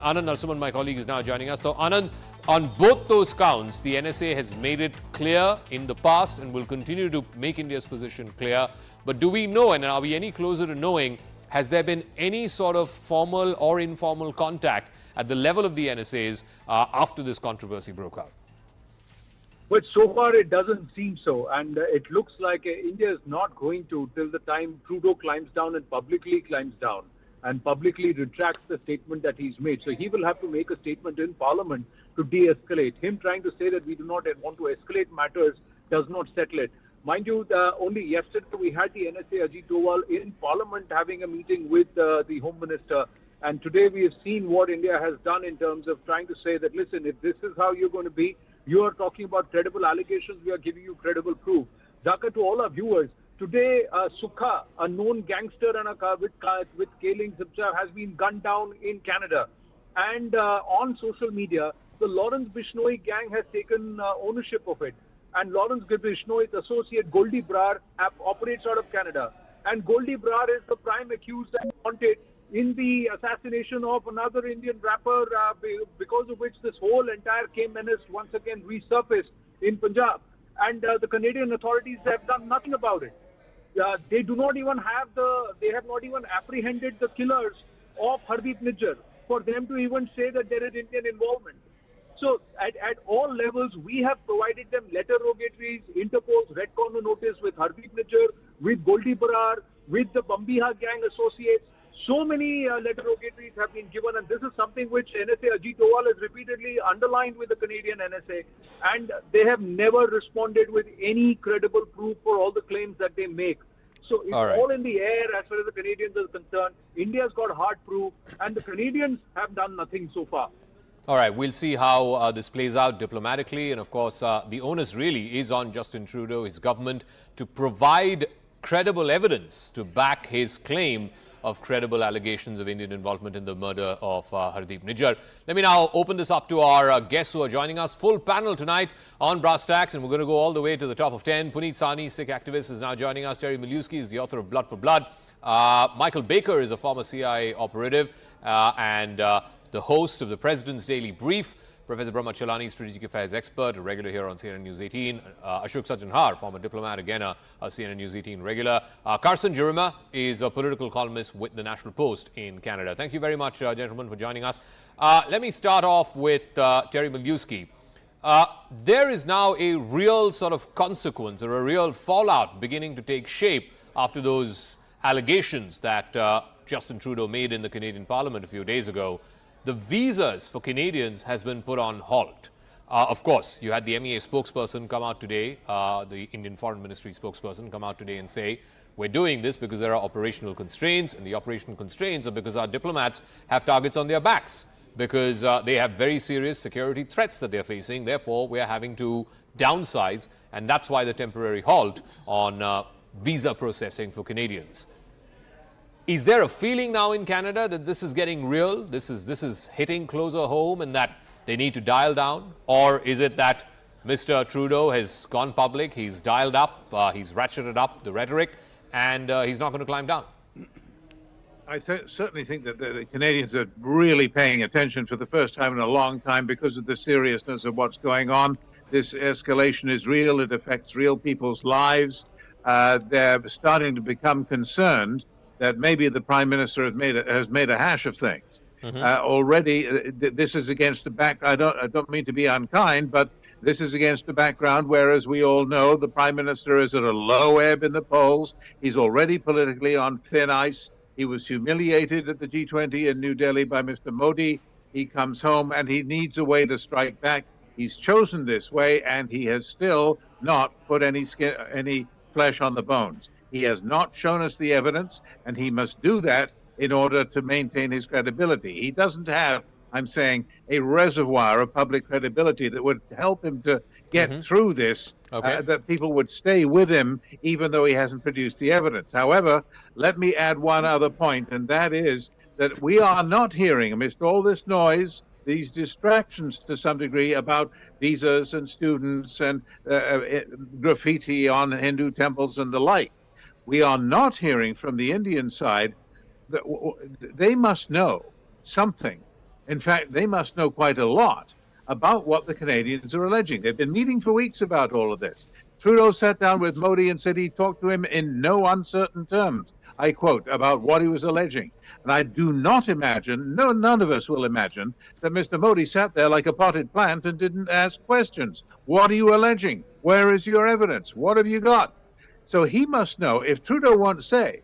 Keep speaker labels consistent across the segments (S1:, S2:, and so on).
S1: Anand Narasimhan, my colleague, is now joining us. So, Anand, on both those counts, the NSA has made it clear in the past and will continue to make India's position clear. But do we know, and are we any closer to knowing, has there been any sort of formal or informal contact at the level of the NSAs after this controversy broke out?
S2: But so far it doesn't seem so, and it looks like India is not going to till the time Trudeau climbs down and publicly climbs down and publicly retracts the statement that he's made. So he will have to make a statement in Parliament to de-escalate. Him trying to say that we do not want to escalate matters does not settle it. Mind you, only yesterday we had the NSA Ajit Doval in Parliament having a meeting with the Home Minister. And today we have seen what India has done in terms of trying to say that, listen, if this is how you're going to be, you are talking about credible allegations, we are giving you credible proof. Zaka, to all our viewers, today Sukha, a known gangster and with killings himself, has been gunned down in Canada. And on social media, the Lawrence Bishnoi gang has taken ownership of it. And Lawrence Bishnoi's associate Goldie Brar operates out of Canada. And Goldie Brar is the prime accused and wanted in the assassination of another Indian rapper, because of which this whole entire menace once again resurfaced in Punjab. And the Canadian authorities have done nothing about it. They do not even they have not even apprehended the killers of Hardeep Nijjar for them to even say that there is Indian involvement. So at all levels, we have provided them letter rogatories, Interpol's red corner notice with Hardeep Nijjar, with Goldie Brar, with the Bambiha gang associates. So many letter rogatories have been given, and this is something which NSA Ajit Doval has repeatedly underlined with the Canadian NSA, and they have never responded with any credible proof for all the claims that they make. So it's all in the air as far as the Canadians are concerned. India's got hard proof, and the Canadians have done nothing so far.
S1: All right, we'll see how this plays out diplomatically. And of course, the onus really is on Justin Trudeau, his government, to provide credible evidence to back his claim of credible allegations of Indian involvement in the murder of Hardeep Nijjar. Let me now open this up to our guests who are joining us. Full panel tonight on Brass Tacks, and we're going to go all the way to the top of 10. Puneet Sani, Sikh activist, is now joining us. Terry Miliuski is the author of Blood for Blood. Michael Baker is a former CIA operative and the host of the President's Daily Brief. Professor Brahma Chalani, strategic affairs expert, a regular here on CNN News 18. Ashok Sajjanhar, former diplomat, again a CNN News 18 regular. Carson Jurima is a political columnist with the National Post in Canada. Thank you very much, gentlemen, for joining us. Let me start off with Terry Miliuski. There is now a real sort of consequence or a real fallout beginning to take shape after those allegations that Justin Trudeau made in the Canadian Parliament a few days ago. The visas for Canadians has been put on halt. Of course, you had the MEA spokesperson come out today, the Indian Foreign Ministry spokesperson come out today and say, we're doing this because there are operational constraints, and the operational constraints are because our diplomats have targets on their backs, because they have very serious security threats that they're facing. Therefore, we are having to downsize, and that's why the temporary halt on visa processing for Canadians. Is there a feeling now in Canada that this is getting real, this is hitting closer home, and that they need to dial down? Or is it that Mr. Trudeau has gone public, he's dialed up, he's ratcheted up the rhetoric, and he's not going to climb down?
S3: I certainly think that the Canadians are really paying attention for the first time in a long time because of the seriousness of what's going on. This escalation is real. It affects real people's lives. They're starting to become concerned that maybe the Prime Minister has made a hash of things. Already, this is against the background. I don't mean to be unkind, but this is against the background where, as we all know, the Prime Minister is at a low ebb in the polls. He's already politically on thin ice. He was humiliated at the G20 in New Delhi by Mr. Modi. He comes home and he needs a way to strike back. He's chosen this way, and he has still not put any flesh on the bones. He has not shown us the evidence, and he must do that in order to maintain his credibility. He doesn't have, I'm saying, a reservoir of public credibility that would help him to get through this, that people would stay with him even though he hasn't produced the evidence. However, let me add one other point, and that is that we are not hearing, amidst all this noise, these distractions to some degree about visas and students and graffiti on Hindu temples and the like. We are not hearing from the Indian side that they must know something In fact, they must know quite a lot about what the Canadians are alleging. They've been meeting for weeks about all of this. Trudeau sat down with Modi and said he talked to him in no uncertain terms, I quote, about what he was alleging. And I do not imagine, no, none of us will imagine, that Mr. Modi sat there like a potted plant and didn't ask questions. What are you alleging? Where is your evidence? What have you got? So he must know, if Trudeau won't say,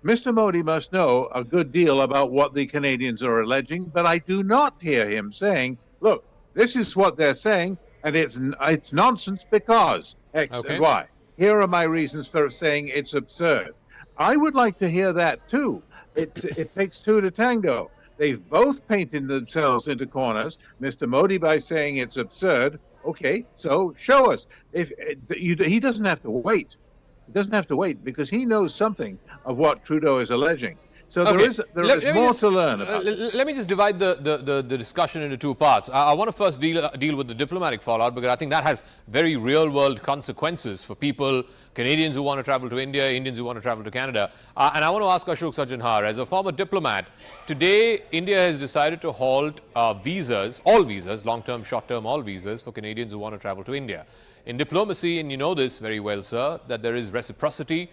S3: Mr. Modi must know a good deal about what the Canadians are alleging, but I do not hear him saying, look, this is what they're saying, and it's nonsense because X and Y. Here are my reasons for saying it's absurd. I would like to hear that too. It takes two to tango. They've both painted themselves into corners. Mr. Modi by saying it's absurd. Okay, so show us. He doesn't have to wait. He doesn't have to wait because he knows something of what Trudeau is alleging. So there is more to learn about this.
S1: Let me just divide the discussion into two parts. I want to first deal with the diplomatic fallout because I think that has very real-world consequences for people, Canadians who want to travel to India, Indians who want to travel to Canada. And I want to ask Ashok Sajjanhar, as a former diplomat, today India has decided to halt visas, all visas, long-term, short-term, all visas for Canadians who want to travel to India. In diplomacy, and you know this very well, sir, that there is reciprocity.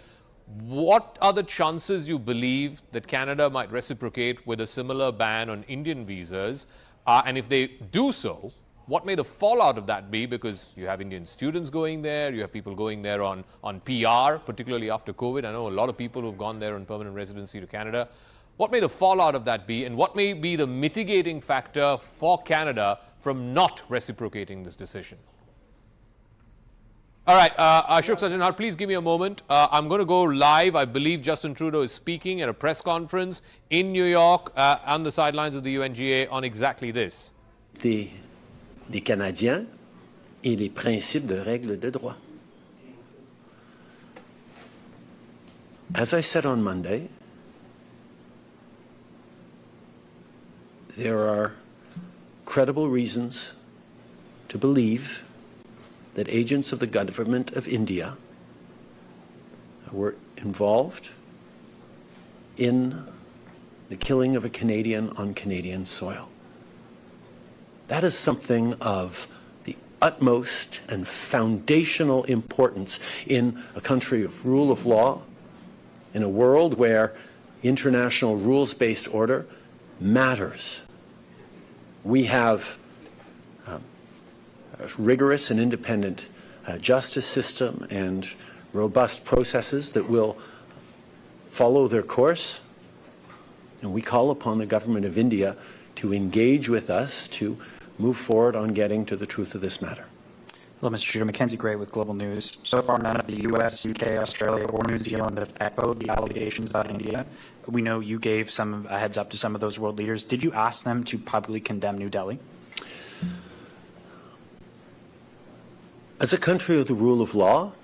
S1: What are the chances you believe that Canada might reciprocate with a similar ban on Indian visas? And if they do so, what may the fallout of that be? Because you have Indian students going there, you have people going there on PR, particularly after COVID. I know a lot of people who've gone there on permanent residency to Canada. What may the fallout of that be? And what may be the mitigating factor for Canada from not reciprocating this decision? All right, Ashok Sajjanhar, please give me a moment. I'm going to go live. I believe Justin Trudeau is speaking at a press conference in New York on the sidelines of the UNGA on exactly this.
S4: Des Canadiens et les principes de règles de droit. As I said on Monday, there are credible reasons to believe that agents of the government of India were involved in the killing of a Canadian on Canadian soil. That is something of the utmost and foundational importance in a country of rule of law, in a world where international rules-based order matters. We have a rigorous and independent justice system and robust processes that will follow their course. And we call upon the government of India to engage with us to move forward on getting to the truth of this matter.
S5: Hello, Mr. Trudeau. Mackenzie Gray with Global News. So far, none of the U.S., UK, Australia, or New Zealand have echoed the allegations about India. We know you gave a heads up to some of those world leaders. Did you ask them to publicly condemn New Delhi? As a country of the rule of law,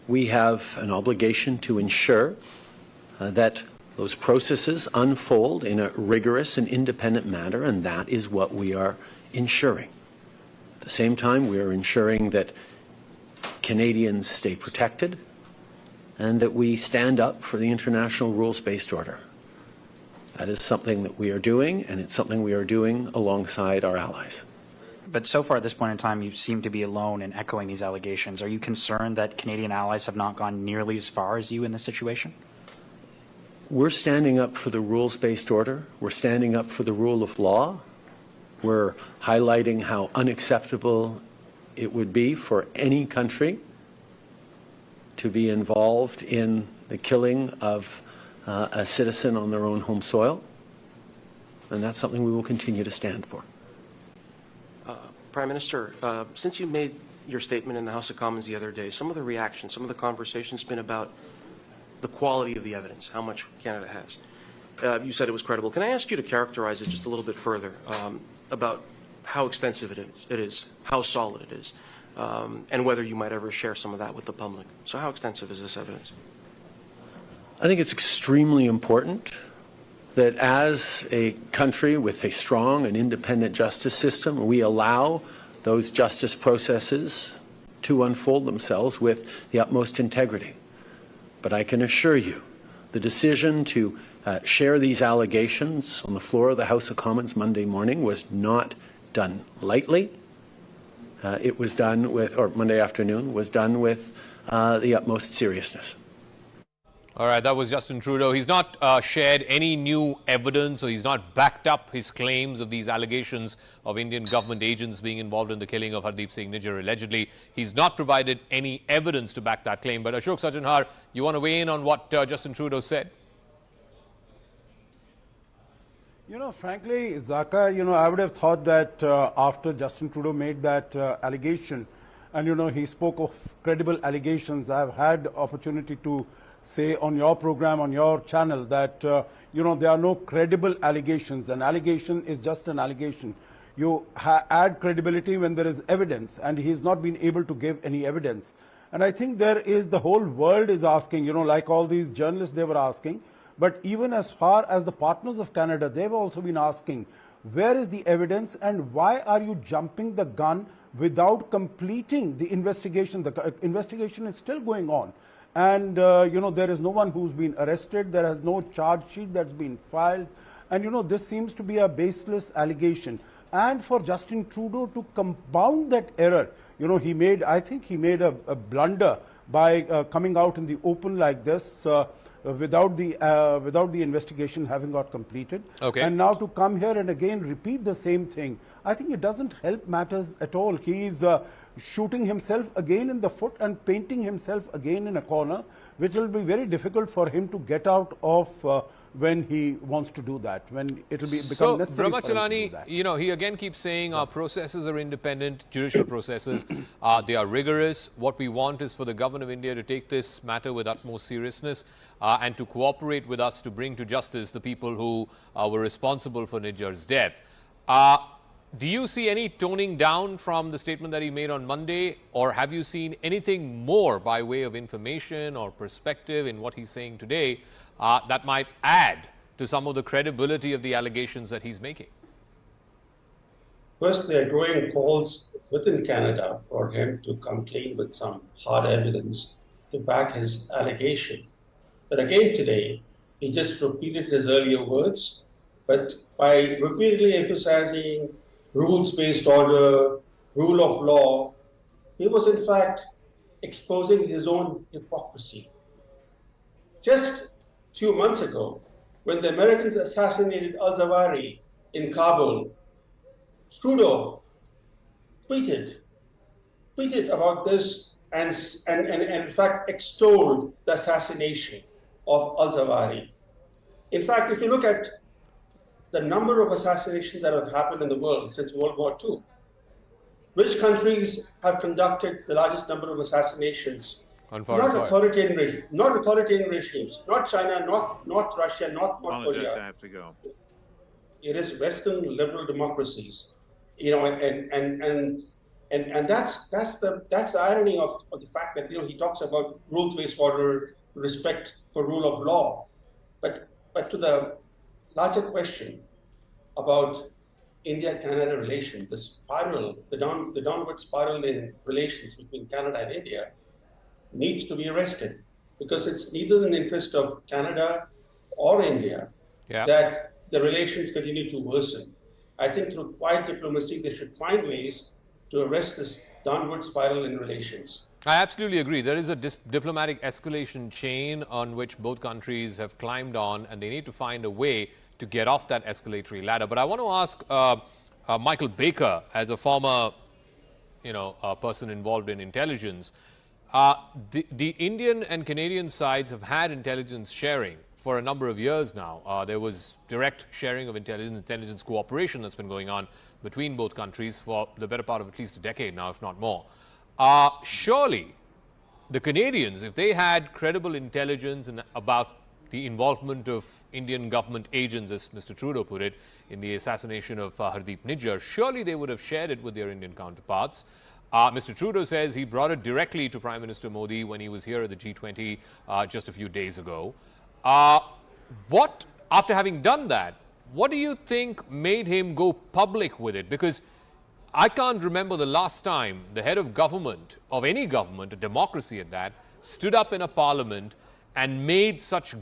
S5: we have an obligation to ensure that those processes unfold in a rigorous and independent manner, and that is what we are ensuring. At the same time, we are ensuring that Canadians stay protected and that we stand up for the international rules-based order. That is something that we are doing, and it's something we are doing alongside our allies. But so far at this point in time, you seem to be alone in echoing these allegations. Are you concerned that Canadian allies have not gone nearly as far as you in this situation?
S4: We're standing up for the rules-based order. We're standing up for the rule of law. We're highlighting how unacceptable it would be for any country to be involved in the killing of a citizen on their own home soil. And that's something we will continue to stand for.
S6: Prime Minister, since you made your statement in the House of Commons the other day, some of the reactions, some of the conversation's been about the quality of the evidence, how much Canada has. You said it was credible. Can I ask you to characterize it just a little bit further about how extensive it is, how solid it is, and whether you might ever share some of that with the public? So how extensive is this evidence?
S4: I think it's extremely important that as a country with a strong and independent justice system, we allow those justice processes to unfold themselves with the utmost integrity. But I can assure you
S5: The decision to share these allegations on the floor of the House of Commons Monday morning was not done lightly. It was done with, or Monday afternoon, was done with the utmost seriousness.
S1: All right, that was Justin Trudeau. He's not shared any new evidence, or he's not backed up his claims of these allegations of Indian government agents being involved in the killing of Hardeep Singh Nijjar allegedly. He's not provided any evidence to back that claim. But Ashok Sajjanhar, you want to weigh in on what Justin Trudeau said?
S7: You know, frankly, Zaka, I would have thought that after Justin Trudeau made that allegation, and, he spoke of credible allegations, I've had opportunity to say on your program, on your channel, that, there are no credible allegations. An allegation is just an allegation. You add credibility when there is evidence, and he's not been able to give any evidence. And I think the whole world is asking, like all these journalists, they were asking, but even as far as the partners of Canada, they've also been asking, where is the evidence and why are you jumping the gun without completing the investigation? The investigation is still going on. And, there is no one who's been arrested. There is no charge sheet that's been filed. And, this seems to be a baseless allegation. And for Justin Trudeau to compound that error, I think he made a blunder by coming out in the open like this without the investigation having got completed.
S1: Okay.
S7: And now to come here and again repeat the same thing, I think it doesn't help matters at all. He is shooting himself again in the foot and painting himself again in a corner, which will be very difficult for him to get out of when he wants to do that, when it will become necessary for him to do that.
S1: He again keeps saying our processes are independent, judicial processes, they are rigorous. What we want is for the government of India to take this matter with utmost seriousness and to cooperate with us to bring to justice the people who were responsible for Nijjar's death. Do you see any toning down from the statement that he made on Monday, or have you seen anything more by way of information or perspective in what he's saying today that might add to some of the credibility of the allegations that he's making?
S8: First, there are growing calls within Canada for him to come clean with some hard evidence to back his allegation. But again today, he just repeated his earlier words, but by repeatedly emphasizing rules-based order, rule of law, he was in fact exposing his own hypocrisy. Just a few months ago, when the Americans assassinated al-Zawahiri in Kabul, Trudeau tweeted about this and in fact extolled the assassination of al-Zawahiri. In fact, if you look at the number of assassinations that have happened in the world since World War II, which countries have conducted the largest number of assassinations? Not authoritarian regimes, not China, not Russia, not North Korea.
S3: I have to go.
S8: It is Western liberal democracies, and that's the irony of the fact that he talks about rules-based order, respect for rule of law, but to the larger question about India-Canada relations, the spiral, the downward spiral in relations between Canada and India needs to be arrested, because it's neither in the interest of Canada or India that the relations continue to worsen. I think through quiet diplomacy, they should find ways to arrest this downward spiral in relations.
S1: I absolutely agree. There is a diplomatic escalation chain on which both countries have climbed on, and they need to find a way to get off that escalatory ladder. But I want to ask Michael Baker, as a former, person involved in intelligence, the Indian and Canadian sides have had intelligence sharing for a number of years now. There was direct sharing of intelligence cooperation that's been going on between both countries for the better part of at least a decade now, if not more. Surely the Canadians, if they had credible intelligence about the involvement of Indian government agents, as Mr. Trudeau put it, in the assassination of Hardeep Nijjar, surely they would have shared it with their Indian counterparts. Mr. Trudeau says he brought it directly to Prime Minister Modi when he was here at the G20 just a few days ago. After having done that, what do you think made him go public with it? Because I can't remember the last time the head of government, of any government, a democracy at that, stood up in a parliament and made such